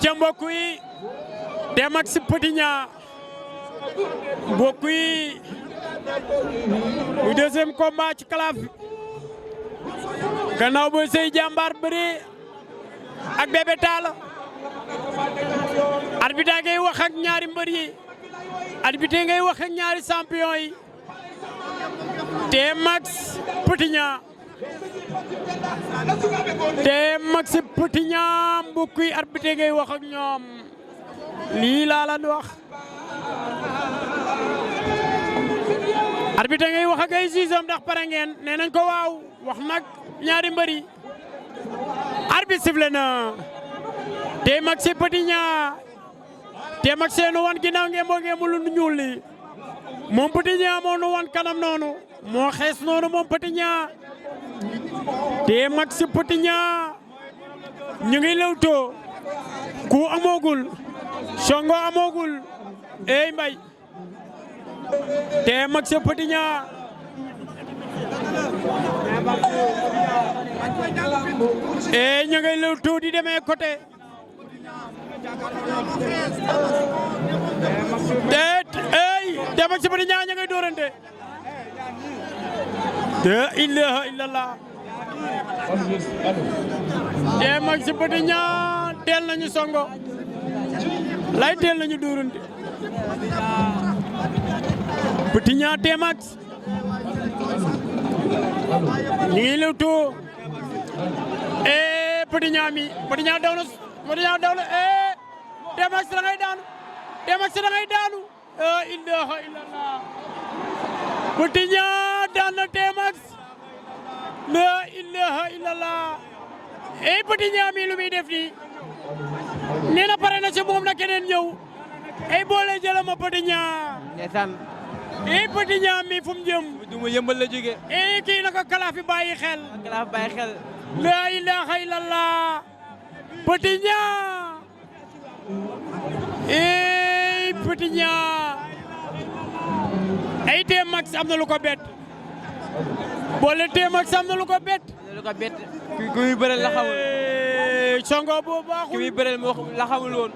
ca mbokk yi Tmax Petit Niang mbokk yi muy deuxième combat ci calaf gannaaw Boy Seye jàmbaar bëre ak Bébé Talla arbitre ngay wax ak ñaari mbër yi arbitre ngay wax ak ñaari champion yi Tmax Petit Niang Tmax Petit Niang mbokk yi arbitre ngay wax ak ñoom lii laa la wax arbitre ngay wax ak ay siisam ndax pare ngeen nee nañ ko waaw wax nag ñaari mbëri arbitre sifflé na Tmax Petit Niang Tmax nu wan ginnaaw ngeen mu lu ñuul li moom Petit Niang moo nu wan kanam noonu moo xees noonu moom Petit Niang Tmax Petit Niang ñu ngi lewtoo ku amoogul songo amoogul ey mbay Tmax Petit Niang ey ñu ngi lewtoo di demee côté déet ey Tmax Petit Niang ñu ngi dóorante la ilaha illallah Tmax Petit Niang teel nañu songo lay teel nañu dóorante Petit Niang Tmax ñu ngi lewtoo Petit Niang mi Petit Niang daw na Tmax da ngay daanu Tmax da ngay daanu la ilaha illallah Petit Niang daan na Tmax la ilaha illallah Petit Niang mi lu muy def nii nee na pare na ci moom na keneen ñëw boole jëla ma Petit Niang ndeysaan Petit Niang mi fu mu jëm du mu yëmbal la jóge kii na ko kalaafi bàyyi xel la ilaha illallah Petit Niang Petit Niang Tmax am na lu ko bett boole Tmax am na lu ko bett ku muy bëreel la xamul songo boo baaxul ku muy bëreel la xamul woon